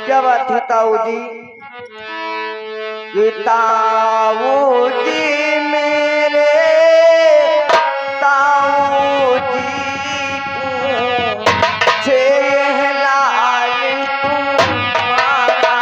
क्या बात है ताऊ जी? ये ताऊ जी मेरे ताऊ जी पूछे लाल तुम्हारा।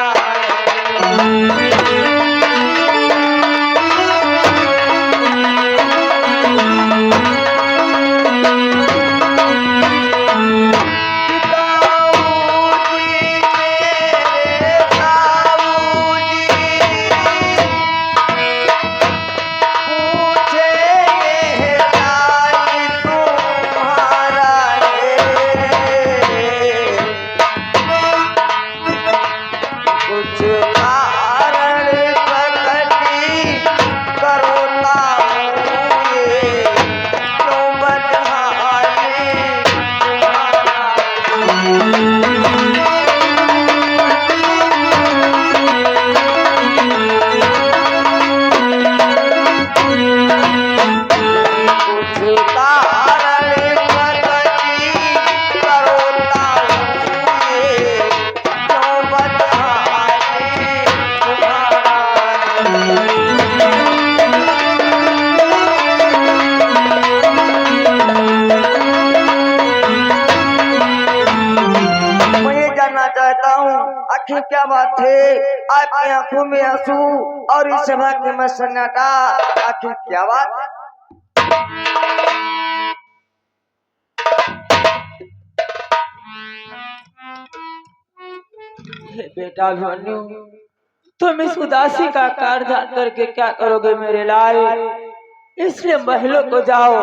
आखिर क्या बात है? आपकी आंखों में आंसू और इस सभा के में सन्नाटा, आखिर क्या बात? बेटा भानु, तुम इस उदासी का कारण जान करके क्या करोगे मेरे लाल? इसलिए महलों को जाओ,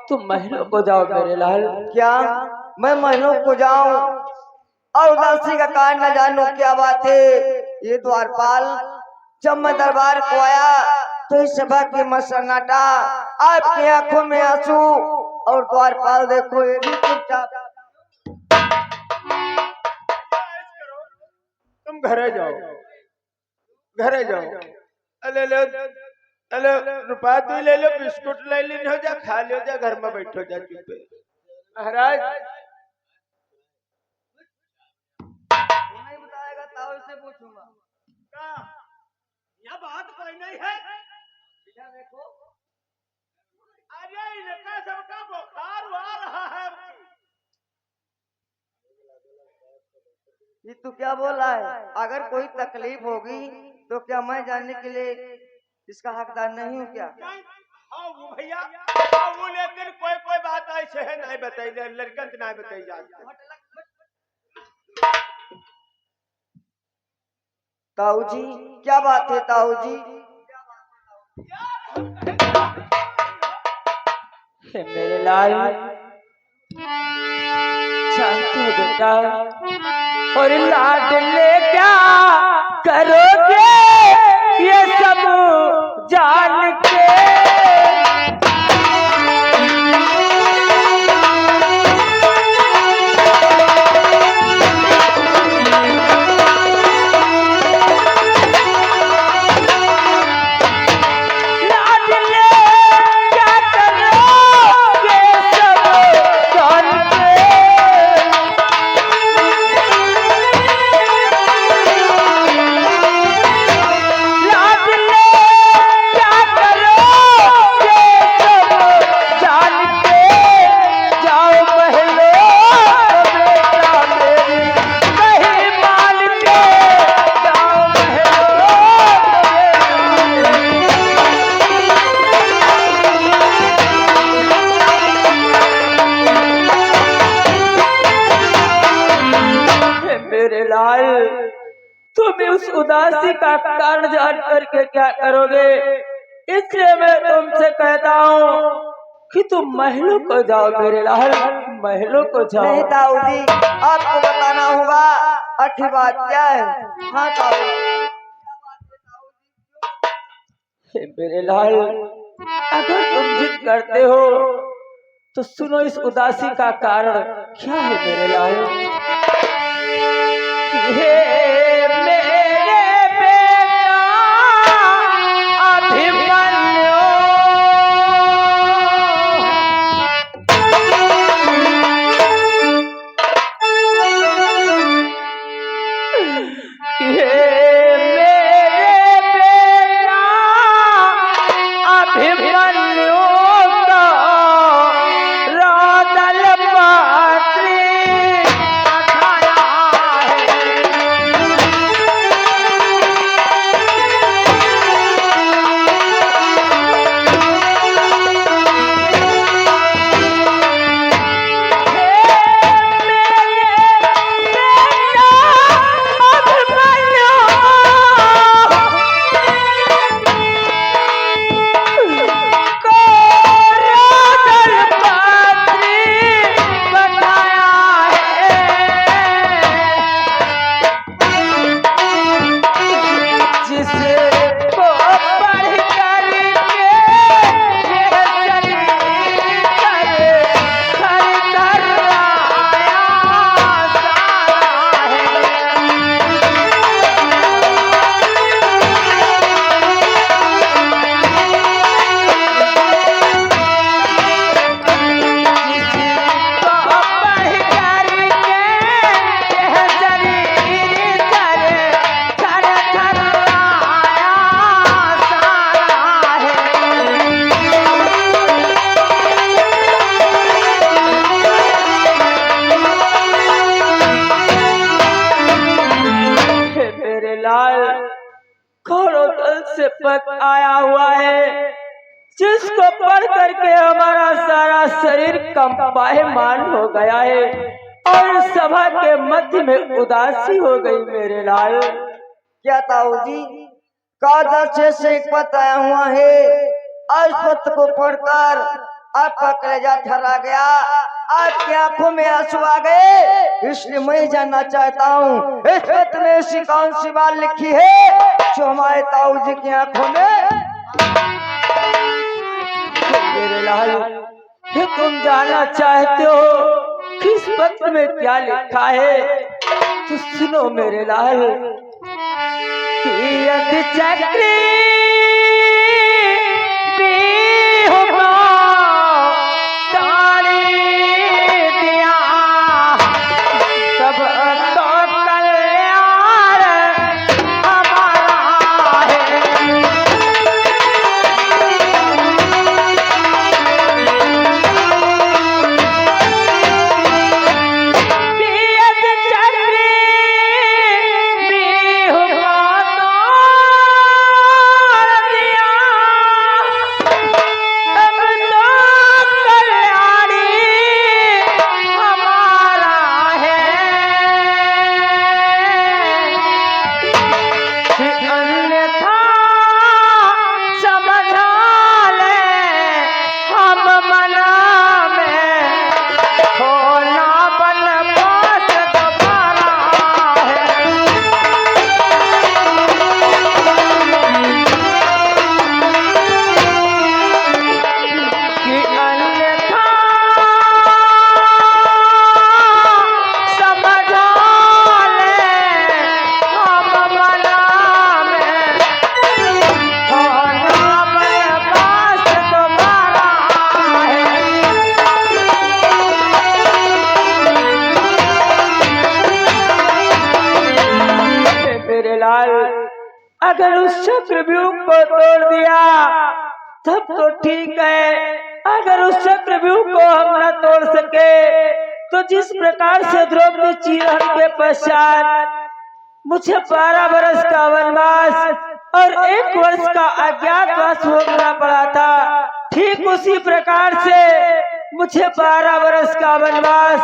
तुम महलों को जाओ मेरे लाल। क्या मैं महलों को जाऊं और उदासी का कारण न जानू? क्या बात है? ये द्वारपाल जब मैं दरबार को आया तो इस सभा की मसन्नाटा, आपकी आंखों में आंसू और द्वारपाल देखो ये भी चुपचाप। तुम घरे जाओ, घरे जाओ। अले लो, अले रुपया तू ले लो, बिस्कुट ले ली हो जा, खा लो जा, घर में बैठो जा चुप। महाराज नहीं बताएगा ताऊ से पूछूंगा। यह बात कोई नहीं है। देखो अरे इनका सबका बुखार आ रहा है। ये तू क्या बोल रहा है? अगर कोई तकलीफ होगी तो क्या मैं जानने के लिए इसका हकदार नहीं हूँ क्या? हाँ वो भैया, वो लेकिन कोई कोई बात ऐसे है नहीं बताई, लड़कन नहीं बताई जाती। ताऊ जी क्या बात है? ताऊ जी मेरे लाल, शांति हो बेटा। और लाडले क्या करोगे ये सब जान के? तुम उस उदासी का कारण जान करके क्या करोगे? इसलिए मैं तुमसे कहता हूँ कि तुम महलों को जाओ मेरे लाल, महलों को जाओ। नहीं ताऊ जी, आपको बताना होगा अच्छी बात क्या है। हाँ ताऊ मेरे लाल, अगर तुम जिद करते हो तो सुनो इस उदासी का कारण क्या है मेरे लाल। ये मेरे बेटा अभिमन्यु का रादल पात्री अखाया से पद आया हुआ है, जिसको पढ़ करके हमारा सारा शरीर कंपायमान हो गया है और सभा के मध्य में उदासी हो गई मेरे लाल। क्या ताऊ जी कादर से एक पद आया हुआ है, आज पद को पढ़कर आपका कलेजा थर्रा गया, आपकी आंखों में आंसू आ गए, इसलिए मैं जानना चाहता हूँ इस पत्र में ऐसी कौन सी बात लिखी है जो हमारे ताऊ जी की आंखों में। मेरे लाल ये तुम जानना चाहते हो किस पत्र में क्या लिखा है तो सुनो मेरे लाल। कि चक्री अगर उस चक्रव्यूह को तोड़ दिया तब तो ठीक है, अगर उस चक्रव्यूह को हम न तोड़ सके तो जिस प्रकार से द्रौपदी चीरहरण के पश्चात मुझे 12 वर्ष का वनवास और 1 वर्ष का अज्ञातवास भोगना पड़ा था, ठीक उसी प्रकार से मुझे 12 वर्ष का वनवास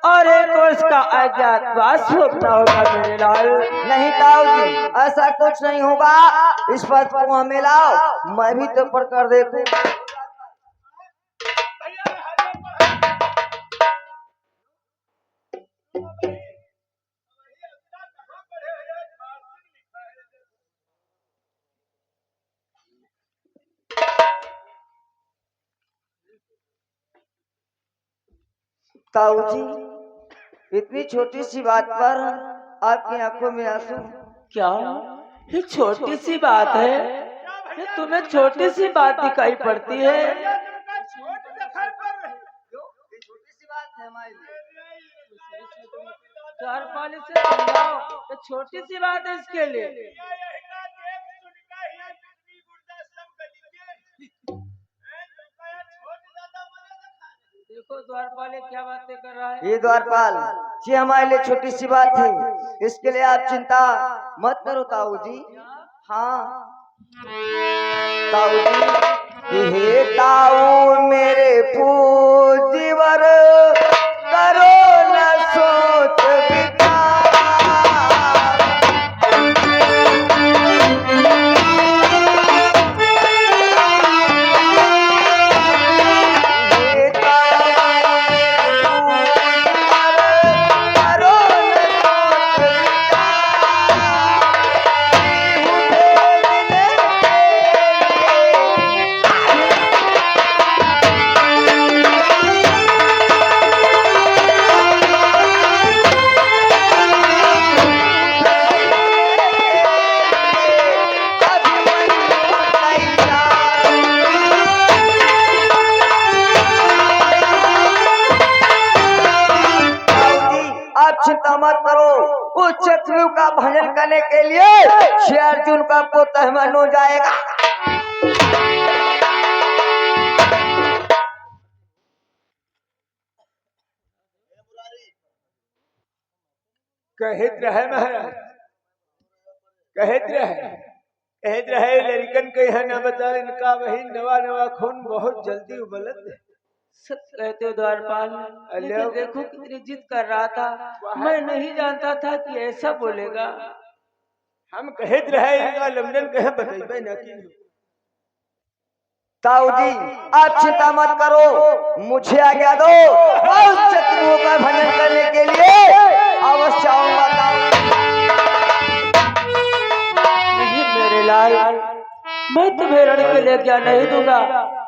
और 1 वर्ष का अज्ञातवास भोगना होगा मेरे लाल। नहीं ताऊ जी ऐसा कुछ नहीं होगा, इस पद को हमें लाओ, मैं भी तो पढ़ कर देखूं। ताऊ जी इतनी छोटी सी बात पर आपकी आंखों में आंसू। क्या ये छोटी सी बात है? ये तुम्हें छोटी सी बात दिखाई पड़ती है? छोटी सी बात है हमारे लिए। द्वारपाल से समझाओ, तो छोटी सी बात है इसके लिए। देखो द्वारपाल ये क्या बातें कर रहा है। ये द्वारपाल, ये हमारे लिए छोटी सी बात है, इसके लिए आप चिंता मत करो ताऊ जी। हाँ ताऊ जी, हे ताऊ मेरे पूजीवर, करो न सोच विचार। हे ताऊ मेरे पूजीवर, करो न सोच चिंता मत करो, उस चक्रव्यूह का भजन करने के लिए श्री अर्जुन का पुत्र मन हो जाएगा। कहत रहे महाराज, कहत रहे लड़कन के यहाँ न बता, इनका वही नवा नवा खून बहुत जल्दी उबलत है। सच कहते हो द्वारपाल, लेकिन देखो कितनी जिद कर रहा था, मैं नहीं जानता था कि ऐसा बोलेगा। हम कहत रहे इनका लमजन कहे बतेबे न की। ताऊ जी आप चिंता मत करो, मुझे आज्ञा दो, मैं उस चक्रव्यूह का भजन करने के लिए अवश्य आऊंगा। नहीं मेरे लाल, मैं तुम्हें रण के लिए क्या नहीं दूंगा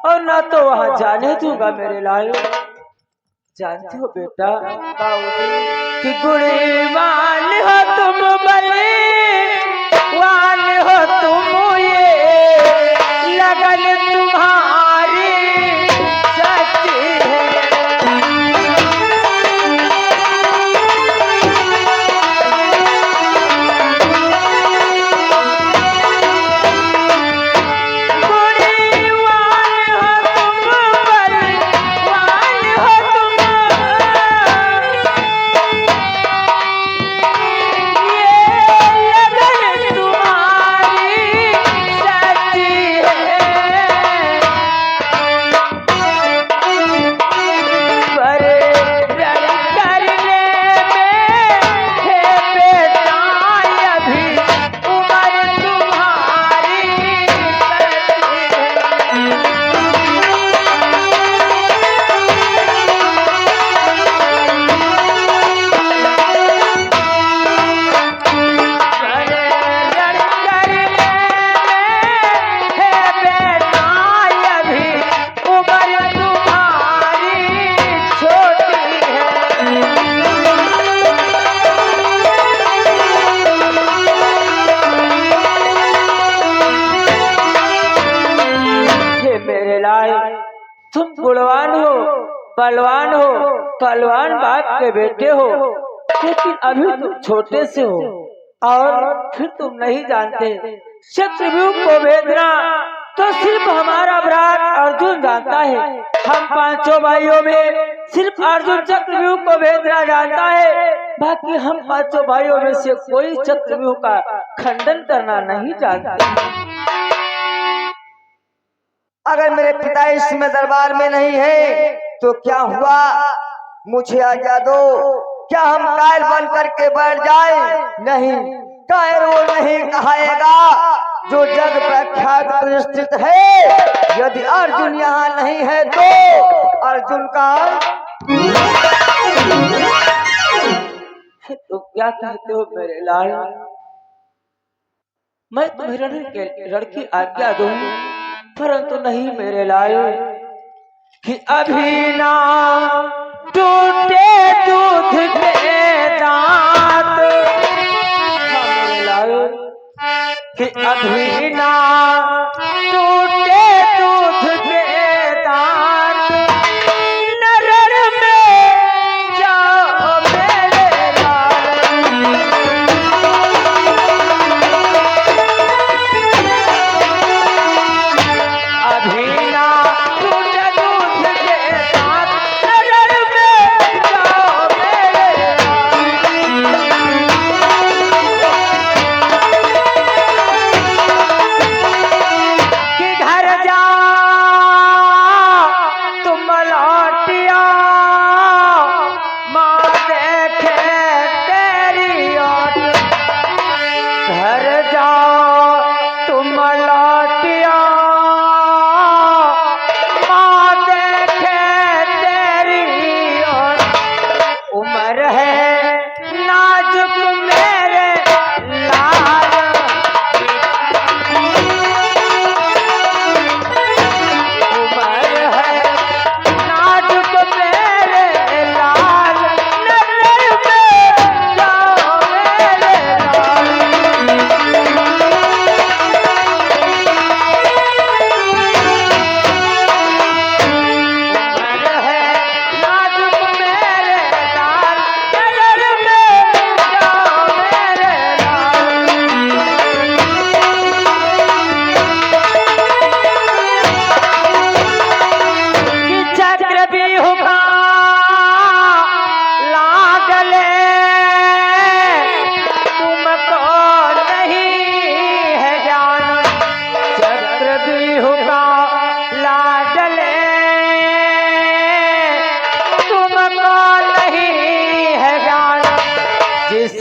और ना तो वहां जाने दूंगा मेरे लाल। जानते हो बेटा कि गुणवान हो तुम, बलवान हो तुम, ये लगन तुम्हारी सच्ची है। तुम गुणवान हो, बलवान हो, पहलवान बाप के बेटे हो, लेकिन अभी तुम छोटे से हो और फिर तुम नहीं जानते चक्रव्यूह को भेदना तो सिर्फ हमारा भ्रात अर्जुन जानता है। हम पांचों भाइयों में सिर्फ अर्जुन चक्रव्यूह को भेदना जानता है, बाकी हम पांचों भाइयों में से कोई चक्रव्यूह का खंडन करना नहीं जानता। अगर मेरे पिता इस समय दरबार में नहीं है तो क्या हुआ, मुझे आज्ञा दो, क्या हम कायल बन करके बैठ जाए? नहीं, कायर वो नहीं कहाएगा जो जग प्रख्यात प्रतिष्ठित है। यदि अर्जुन यहाँ नहीं है तो अर्जुन का तो क्या कहते हो मेरे लाल? मैं तुम्हें रण की आज्ञा दूं, परंतु नहीं मेरे लाल कि अभी ना टूटे दूध के दांत। मेरे लाल कि अभी ना टूटे दूध के दांत, नरण में जाओ मेरे लाल।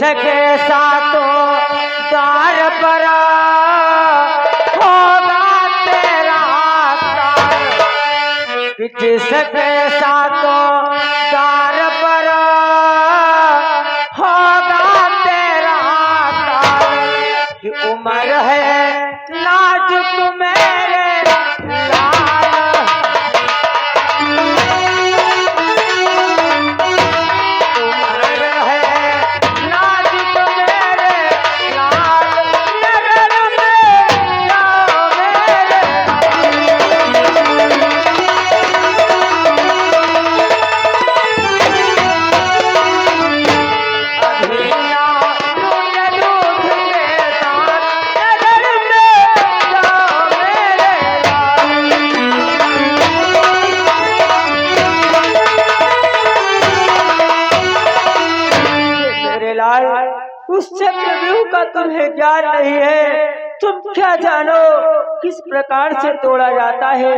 जिसके साथों द्वार पर होगा तेरा काल, कि जिसके साथों द्वार पर होगा तेरा काल, कि उम्र है नाजुक मेरे लाल, उस चक्रव्यूह का तुम्हें ज्ञान नहीं है। तुम क्या जानो किस प्रकार से तोड़ा जाता है,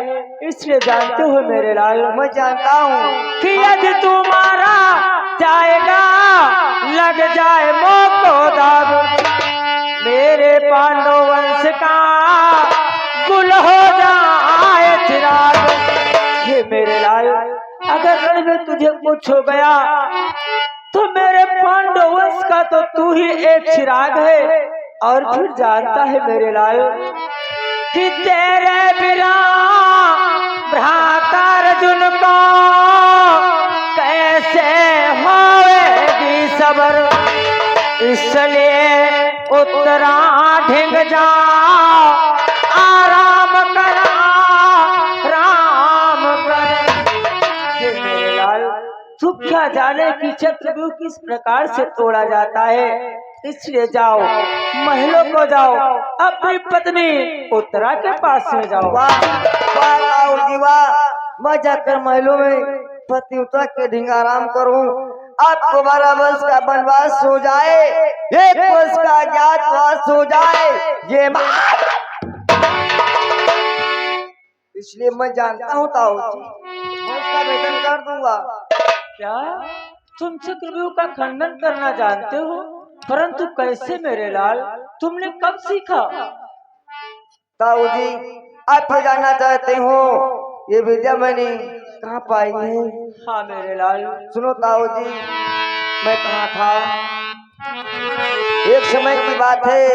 इसलिए जानते हो मेरे लाल। मैं जानता हूँ कि यदि तुम्हारा जाएगा लग जाए मोको दाग, मेरे पांडव वंश का गुल हो जाए चिराग। ये मेरे लाल, अगर रण में तुझे कुछ हो गया तो मेरे पांडव वंश का तो तू ही एक चिराग है। और फिर जानता है मेरे लाल कि तेरे बिना भ्राता अर्जुन को कैसे होएगी सबर, इसलिए उत्तरा ढिंग जा आराम कर, आराम कर। ये मेरे लाल, तू क्या जाने कि चक्रव्यूह किस प्रकार से तोड़ा जाता है, इसलिए जाओ महलों को जाओ, अपनी पत्नी उत्तरा के पास में जाओ। वाह वाह राहुल जी वाह, मैं जाकर महलों में पति उत्तरा के ढींग आराम करूं, आपको 12 वर्ष का वनवास हो जाए, 1 वर्ष का अज्ञातवास हो जाए, ये इसलिए मैं जानता हूँ ताऊ जी, मैं उसका वेतन कर दूंगा। क्या तुम चक्रव्यूह का खंडन करना जानते हो? परंतु कैसे मेरे लाल, तुमने कब सीखा? ताऊ जी आप ये जानना चाहते हो ये विद्या मैंने कहाँ पाई है? हाँ मेरे लाल। सुनो ताऊ जी, मैं कहाँ था, एक समय की बात है,